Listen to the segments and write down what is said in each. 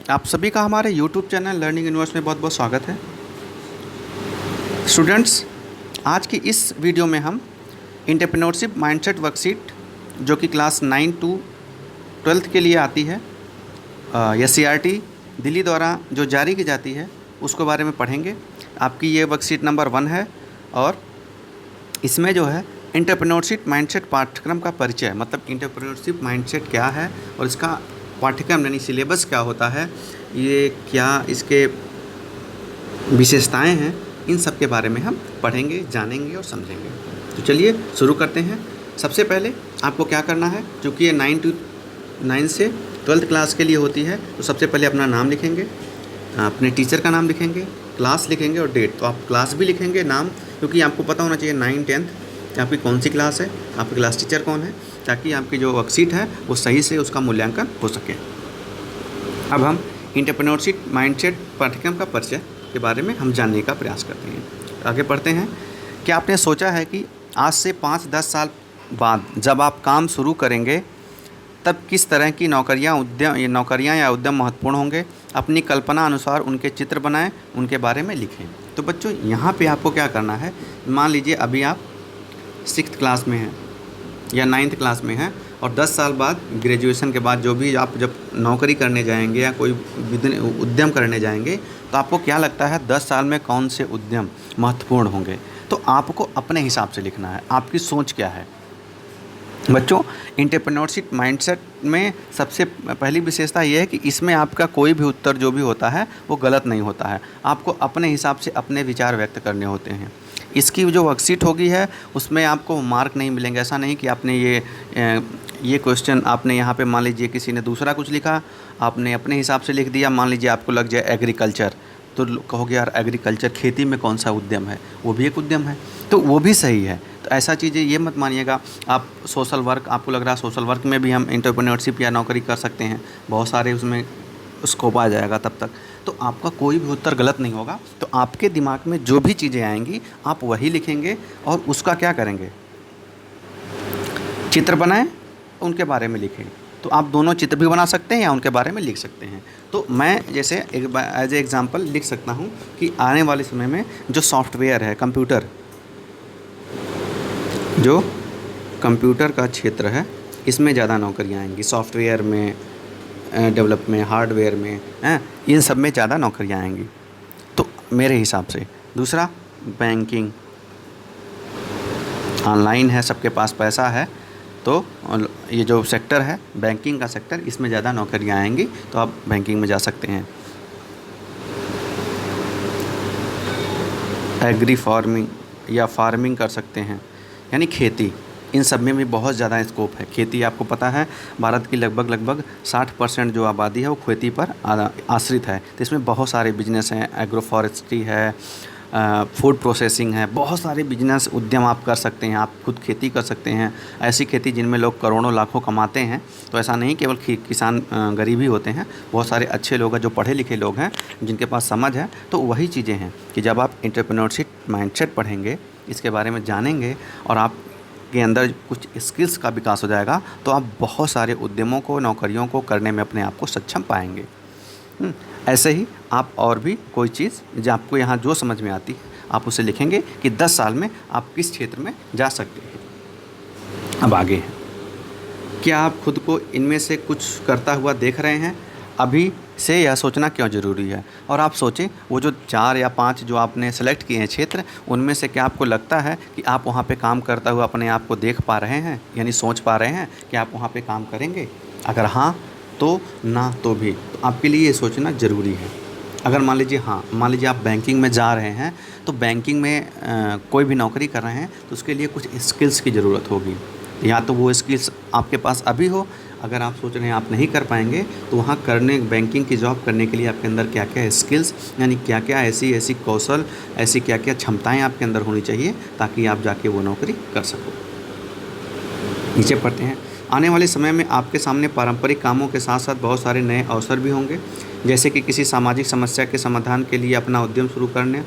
आप सभी का हमारे YouTube चैनल लर्निंग यूनिवर्स में बहुत बहुत स्वागत है। स्टूडेंट्स, आज की इस वीडियो में हम एंटरप्रेन्योरशिप माइंडसेट वर्कशीट जो कि क्लास 9 टू 12th के लिए आती है SCERT दिल्ली द्वारा जो जारी की जाती है उसके बारे में पढ़ेंगे। आपकी ये वर्कशीट नंबर 1 है और इसमें जो है एंटरप्रेन्योरशिप माइंडसेट पाठ्यक्रम का परिचय, मतलब एंटरप्रेन्योरशिप माइंडसेट क्या है और इसका पाठ्यक्रम यानी सिलेबस क्या होता है, ये क्या इसके विशेषताएं हैं, इन सब के बारे में हम पढ़ेंगे, जानेंगे और समझेंगे। तो चलिए शुरू करते हैं। सबसे पहले आपको क्या करना है, क्योंकि ये 9 से 12th क्लास के लिए होती है, तो सबसे पहले अपना नाम लिखेंगे, अपने टीचर का नाम लिखेंगे, क्लास लिखेंगे और डेट। तो आप क्लास भी लिखेंगे, नाम, क्योंकि आपको पता होना चाहिए 9, 10th आपकी कौन सी क्लास है, आपकी क्लास टीचर कौन है, ताकि आपकी जो वर्कशीट है वो सही से उसका मूल्यांकन हो सके। अब हम एंटरप्रेन्योरशिप माइंडसेट पाठ्यक्रम का परिचय के बारे में हम जानने का प्रयास करते हैं। आगे बढ़ते हैं। क्या आपने सोचा है कि आज से 5-10 साल बाद जब आप काम शुरू करेंगे तब किस तरह की नौकरियां या उद्यम महत्वपूर्ण होंगे? अपनी कल्पना अनुसार उनके चित्र बनाएं, उनके बारे में लिखें। तो बच्चों, यहाँ पे आपको क्या करना है, मान लीजिए अभी आप 6th क्लास में हैं या 9th क्लास में हैं और 10 साल बाद ग्रेजुएशन के बाद जो भी आप जब नौकरी करने जाएंगे या कोई उद्यम करने जाएंगे, तो आपको क्या लगता है 10 साल में कौन से उद्यम महत्वपूर्ण होंगे? तो आपको अपने हिसाब से लिखना है, आपकी सोच क्या है। बच्चों, एंटरप्रेन्योरशिप माइंडसेट में सबसे पहली विशेषता ये है कि इसमें आपका कोई भी उत्तर जो भी होता है वो गलत नहीं होता है। आपको अपने हिसाब से अपने विचार व्यक्त करने होते हैं। इसकी जो वर्कशीट होगी है उसमें आपको मार्क नहीं मिलेंगे। ऐसा नहीं कि आपने ये क्वेश्चन आपने यहाँ पे मान लीजिए किसी ने दूसरा कुछ लिखा, आपने अपने हिसाब से लिख दिया। मान लीजिए आपको लग जाए एग्रीकल्चर, तो कहोगे यार एग्रीकल्चर खेती में कौन सा उद्यम है, वो भी एक उद्यम है, तो वो भी सही है। तो ऐसा चीज़ें ये मत मानिएगा। आप सोशल वर्क, आपको लग रहा है सोशल वर्क में भी हम एंटरप्रेन्योरशिप या नौकरी कर सकते हैं, बहुत सारे उसमें स्कोप आ जाएगा तब तक, तो आपका कोई भी उत्तर गलत नहीं होगा। तो आपके दिमाग में जो भी चीज़ें आएंगी आप वही लिखेंगे और उसका क्या करेंगे, चित्र बनाएं, उनके बारे में लिखें। तो आप दोनों चित्र भी बना सकते हैं या उनके बारे में लिख सकते हैं। तो मैं जैसे एज ए एग्ज़ाम्पल लिख सकता हूँ कि आने वाले समय में जो सॉफ्टवेयर है, जो कंप्यूटर का क्षेत्र है, इसमें ज़्यादा नौकरियाँ आएंगी। सॉफ्टवेयर में, डेवलप में, हार्डवेयर में, इन सब में ज़्यादा नौकरियाँ आएंगी, तो मेरे हिसाब से। दूसरा, बैंकिंग, ऑनलाइन है, सबके पास पैसा है, तो ये जो सेक्टर है बैंकिंग का सेक्टर, इसमें ज़्यादा नौकरियाँ आएंगी, तो आप बैंकिंग में जा सकते हैं। एग्री फार्मिंग या फार्मिंग कर सकते हैं, यानी खेती, इन सब में भी बहुत ज़्यादा स्कोप है। खेती, आपको पता है भारत की लगभग 60% जो आबादी है वो खेती पर आश्रित है, तो इसमें बहुत सारे बिजनेस हैं। एग्रो फॉरेस्ट्री है, फूड प्रोसेसिंग है, बहुत सारे बिजनेस उद्यम आप कर सकते हैं। आप खुद खेती कर सकते हैं, ऐसी खेती जिनमें लोग करोड़ों लाखों कमाते हैं। तो ऐसा नहीं केवल किसान गरीब ही होते हैं, बहुत सारे अच्छे लोग हैं जो पढ़े लिखे लोग हैं, जिनके पास समझ है। तो वही चीज़ें हैं कि जब आप एंटरप्रेन्योरशिप माइंडसेट पढ़ेंगे, इसके बारे में जानेंगे और आप के अंदर कुछ स्किल्स का विकास हो जाएगा, तो आप बहुत सारे उद्यमों को, नौकरियों को करने में अपने आप को सक्षम पाएंगे। ऐसे ही आप और भी कोई चीज़ जो आपको यहाँ जो समझ में आती है आप उसे लिखेंगे कि 10 साल में आप किस क्षेत्र में जा सकते हैं। अब आगे है, क्या आप खुद को इनमें से कुछ करता हुआ देख रहे हैं? अभी से यह सोचना क्यों ज़रूरी है? और आप सोचें, वो जो 4 या 5 जो आपने सेलेक्ट किए हैं क्षेत्र, उनमें से क्या आपको लगता है कि आप वहाँ पे काम करता हुआ अपने आप को देख पा रहे हैं, यानी सोच पा रहे हैं कि आप वहाँ पे काम करेंगे? अगर हाँ तो, ना तो भी, तो आपके लिए ये सोचना ज़रूरी है। अगर मान लीजिए हाँ, मान लीजिए आप बैंकिंग में जा रहे हैं, तो बैंकिंग में कोई भी नौकरी कर रहे हैं तो उसके लिए कुछ स्किल्स की ज़रूरत होगी। या तो वो स्किल्स आपके पास अभी हो, अगर आप सोच रहे हैं आप नहीं कर पाएंगे, तो वहाँ बैंकिंग की जॉब करने के लिए आपके अंदर क्या क्या स्किल्स, यानी क्या क्या ऐसी कौशल, ऐसी क्या क्या क्षमताएं आपके अंदर होनी चाहिए, ताकि आप जाके वो नौकरी कर सको। नीचे पढ़ते हैं। आने वाले समय में आपके सामने पारंपरिक कामों के साथ साथ बहुत सारे नए अवसर भी होंगे, जैसे कि किसी सामाजिक समस्या के समाधान के लिए अपना उद्यम शुरू करने,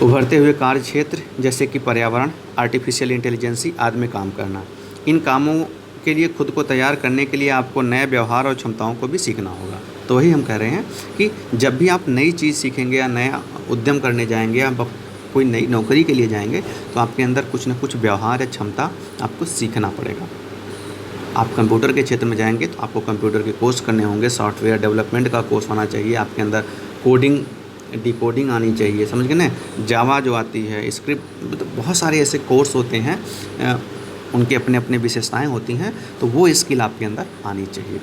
उभरते हुए कार्य क्षेत्र जैसे कि पर्यावरण, आर्टिफिशियल इंटेलिजेंसी आदि में काम करना। इन कामों के लिए खुद को तैयार करने के लिए आपको नए व्यवहार और क्षमताओं को भी सीखना होगा। तो वही हम कह रहे हैं कि जब भी आप नई चीज़ सीखेंगे या नया उद्यम करने जाएंगे या कोई नई नौकरी के लिए जाएंगे तो आपके अंदर कुछ ना कुछ व्यवहार या क्षमता आपको सीखना पड़ेगा। आप कंप्यूटर के क्षेत्र में जाएंगे तो आपको कंप्यूटर के कोर्स करने होंगे, सॉफ्टवेयर डेवलपमेंट का कोर्स होना चाहिए, आपके अंदर कोडिंग डिकोडिंग आनी चाहिए, समझ गए ना, जावा जो आती है, स्क्रिप्ट, तो बहुत सारे ऐसे कोर्स होते हैं, उनके अपने अपने विशेषताएं होती हैं, तो वो स्किल आपके अंदर आनी चाहिए।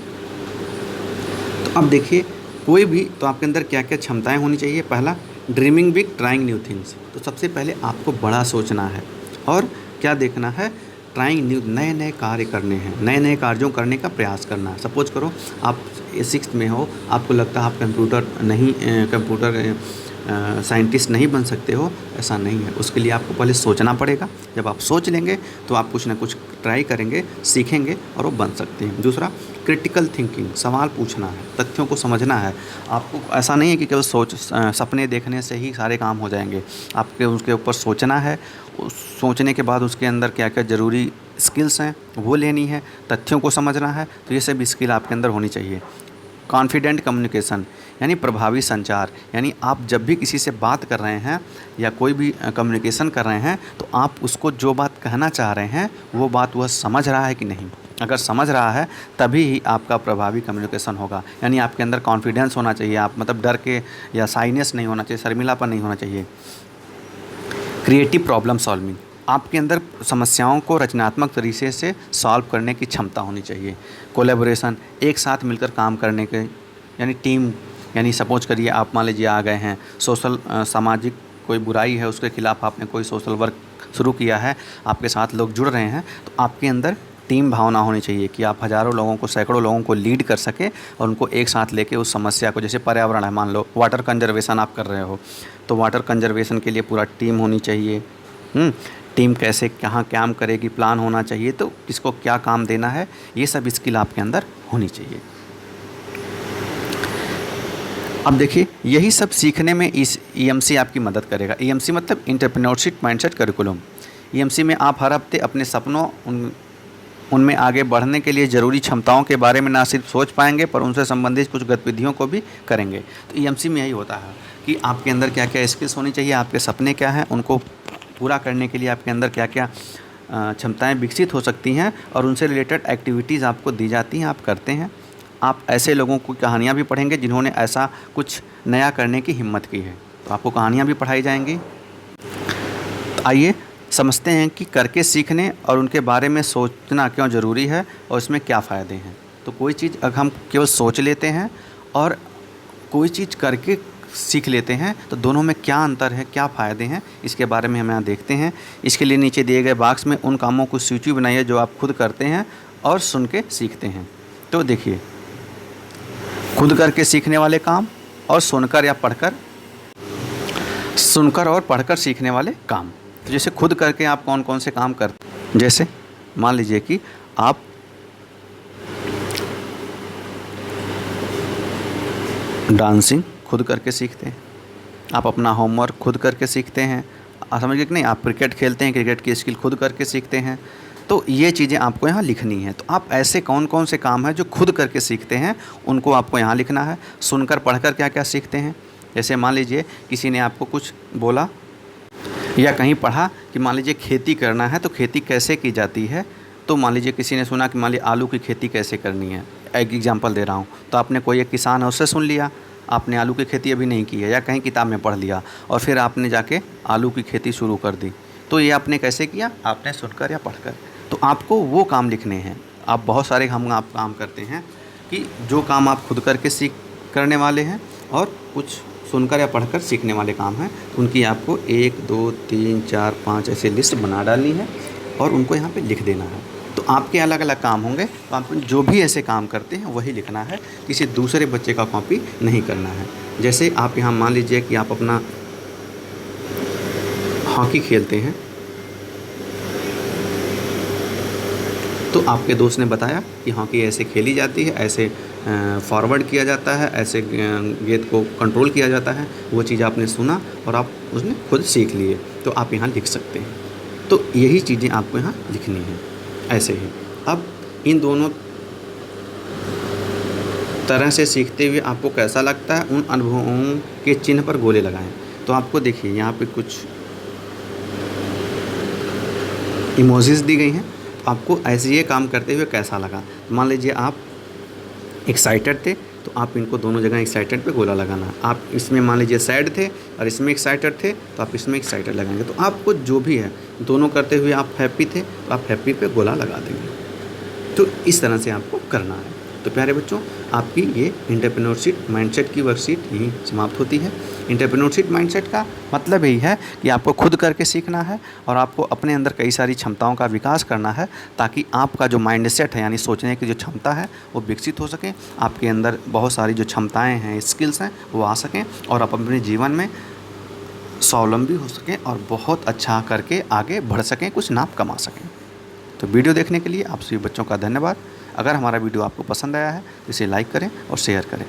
तो अब देखिए कोई भी, तो आपके अंदर क्या क्या क्षमताएं होनी चाहिए। पहला, dreaming big, trying new things. तो सबसे पहले आपको बड़ा सोचना है और क्या देखना है, ट्राइंग न्यू, नए नए कार्य करने हैं, नए नए कार्यों करने का प्रयास करना है। सपोज करो आप 6th में हो, आपको लगता है आप कंप्यूटर साइंटिस्ट नहीं बन सकते हो, ऐसा नहीं है। उसके लिए आपको पहले सोचना पड़ेगा। जब आप सोच लेंगे तो आप कुछ ना कुछ ट्राई करेंगे, सीखेंगे और वो बन सकते हैं। दूसरा, क्रिटिकल थिंकिंग, सवाल पूछना है, तथ्यों को समझना है। आपको ऐसा नहीं है कि केवल सपने देखने से ही सारे काम हो जाएंगे। आपके उसके ऊपर सोचना है, सोचने के बाद उसके अंदर क्या क्या ज़रूरी स्किल्स हैं वो लेनी है, तथ्यों को समझना है। तो ये सब स्किल आपके अंदर होनी चाहिए। कॉन्फिडेंट कम्युनिकेशन यानी प्रभावी संचार, यानी आप जब भी किसी से बात कर रहे हैं या कोई भी कम्युनिकेशन कर रहे हैं तो आप उसको जो बात कहना चाह रहे हैं वो बात वह समझ रहा है कि नहीं। अगर समझ रहा है तभी ही आपका प्रभावी कम्युनिकेशन होगा। यानी आपके अंदर कॉन्फिडेंस होना चाहिए, आप मतलब डर के या साइनेस नहीं होना चाहिए, शर्मिलापन नहीं होना चाहिए। क्रिएटिव प्रॉब्लम सॉल्विंग, आपके अंदर समस्याओं को रचनात्मक तरीके से सॉल्व करने की क्षमता होनी चाहिए। कोलैबोरेशन, एक साथ मिलकर काम करने के, यानी टीम, यानी सपोज करिए आप मान लीजिए आ गए हैं सामाजिक कोई बुराई है उसके खिलाफ आपने कोई सोशल वर्क शुरू किया है, आपके साथ लोग जुड़ रहे हैं, तो आपके अंदर टीम भावना होनी चाहिए कि आप हज़ारों लोगों को, सैकड़ों लोगों को लीड कर सकें और उनको एक साथ लेके उस समस्या को, जैसे पर्यावरण है, मान लो वाटर कंजर्वेशन आप कर रहे हो तो वाटर कंजर्वेशन के लिए पूरा टीम होनी चाहिए। टीम कैसे कहाँ काम करेगी, प्लान होना चाहिए, तो किसको क्या काम देना है, ये सब स्किल आपके अंदर होनी चाहिए। अब देखिए यही सब सीखने में इस EMC आपकी मदद करेगा। EMC मतलब एंटरप्रेन्योरशिप माइंडसेट करिकुलम। EMC में आप हर हफ्ते अपने सपनों उनमें आगे बढ़ने के लिए ज़रूरी क्षमताओं के बारे में ना सिर्फ सोच पाएंगे पर उनसे संबंधित कुछ गतिविधियों को भी करेंगे। तो EMC में यही होता है कि आपके अंदर क्या क्या स्किल्स होनी चाहिए, आपके सपने क्या हैं, उनको पूरा करने के लिए आपके अंदर क्या क्या क्षमताएं विकसित हो सकती हैं और उनसे रिलेटेड एक्टिविटीज़ आपको दी जाती हैं, आप करते हैं। आप ऐसे लोगों की कहानियाँ भी पढ़ेंगे जिन्होंने ऐसा कुछ नया करने की हिम्मत की है, तो आपको कहानियाँ भी पढ़ाई जाएंगी। तो आइए समझते हैं कि करके सीखने और उनके बारे में सोचना क्यों ज़रूरी है और इसमें क्या फ़ायदे हैं। तो कोई चीज़ अगर हम केवल सोच लेते हैं और कोई चीज़ करके सीख लेते हैं तो दोनों में क्या अंतर है, क्या फ़ायदे हैं, इसके बारे में हम यहाँ देखते हैं। इसके लिए नीचे दिए गए बॉक्स में उन कामों की सूची बनाइए जो आप खुद करते हैं और सुन के सीखते हैं। तो देखिए, खुद करके सीखने वाले काम और सुनकर और पढ़कर सीखने वाले काम। तो जैसे खुद करके आप कौन कौन से काम करते हैं, जैसे मान लीजिए कि आप डांसिंग खुद करके सीखते हैं, आप अपना होमवर्क खुद करके सीखते हैं, समझ गए कि नहीं, आप क्रिकेट खेलते हैं, क्रिकेट की स्किल खुद करके सीखते हैं। तो ये चीज़ें आपको यहाँ लिखनी है। तो आप ऐसे कौन कौन से काम हैं जो खुद करके सीखते हैं, उनको आपको यहाँ लिखना है। सुनकर पढ़कर क्या क्या सीखते हैं, जैसे मान लीजिए किसी ने आपको कुछ बोला या कहीं पढ़ा कि मान लीजिए खेती करना है तो खेती कैसे की जाती है, तो मान लीजिए किसी ने सुना कि मान लीजिए आलू की खेती कैसे करनी है, एक एग्जांपल दे रहा हूँ, तो आपने कोई एक किसान है उससे सुन लिया, आपने आलू की खेती अभी नहीं की है या कहीं किताब में पढ़ लिया और फिर आपने जाके आलू की खेती शुरू कर दी। तो ये आपने कैसे किया, आपने सुनकर या पढ़कर। तो आपको वो काम लिखने हैं। आप बहुत सारे आप काम करते हैं कि जो काम आप खुद करके करने वाले हैं और कुछ सुनकर या पढ़कर सीखने वाले काम हैं, तो उनकी आपको 1 2 3 4 5 ऐसे लिस्ट बना डालनी है और उनको यहाँ पे लिख देना है। तो आपके अलग अलग काम होंगे, तो आप जो भी ऐसे काम करते हैं वही लिखना है, किसी दूसरे बच्चे का कॉपी नहीं करना है। जैसे आप यहाँ मान लीजिए कि आप अपना हॉकी खेलते हैं, तो आपके दोस्त ने बताया कि हॉकी ऐसे खेली जाती है, ऐसे फॉरवर्ड किया जाता है, ऐसे गेंद को कंट्रोल किया जाता है, वो चीज़ आपने सुना और आप उसने खुद सीख लिए, तो आप यहाँ लिख सकते हैं। तो यही चीज़ें आपको यहाँ लिखनी है ऐसे ही। अब इन दोनों तरह से सीखते हुए आपको कैसा लगता है, उन अनुभवों के चिन्ह पर गोले लगाएं। तो आपको देखिए यहाँ पे कुछ इमोजीज दी गई हैं, आपको ऐसे ये काम करते हुए कैसा लगा। मान लीजिए आप एक्साइटेड थे तो आप इनको दोनों जगह एक्साइटेड पे गोला लगाना। आप इसमें मान लीजिए सैड थे और इसमें एक्साइटेड थे तो आप इसमें एक्साइटेड लगाएंगे। तो आपको जो भी है दोनों करते हुए आप हैप्पी थे तो आप हैप्पी पे गोला लगा देंगे। तो इस तरह से आपको करना है। तो प्यारे बच्चों, आपकी ये एंटरप्रेन्योरशिप माइंडसेट की वर्कशीट यहीं समाप्त होती है। एंटरप्रेन्योरशिप माइंडसेट का मतलब यही है कि आपको खुद करके सीखना है और आपको अपने अंदर कई सारी क्षमताओं का विकास करना है, ताकि आपका जो माइंडसेट है यानी सोचने की जो क्षमता है वो विकसित हो सके, आपके अंदर बहुत सारी जो क्षमताएँ हैं, स्किल्स हैं वो आ सकें और आप अपने जीवन में स्वावलंबी हो सकें और बहुत अच्छा करके आगे बढ़ सकें, कुछ नाम कमा सकें। तो वीडियो देखने के लिए आप सभी बच्चों का धन्यवाद। अगर हमारा वीडियो आपको पसंद आया है तो इसे लाइक करें और शेयर करें।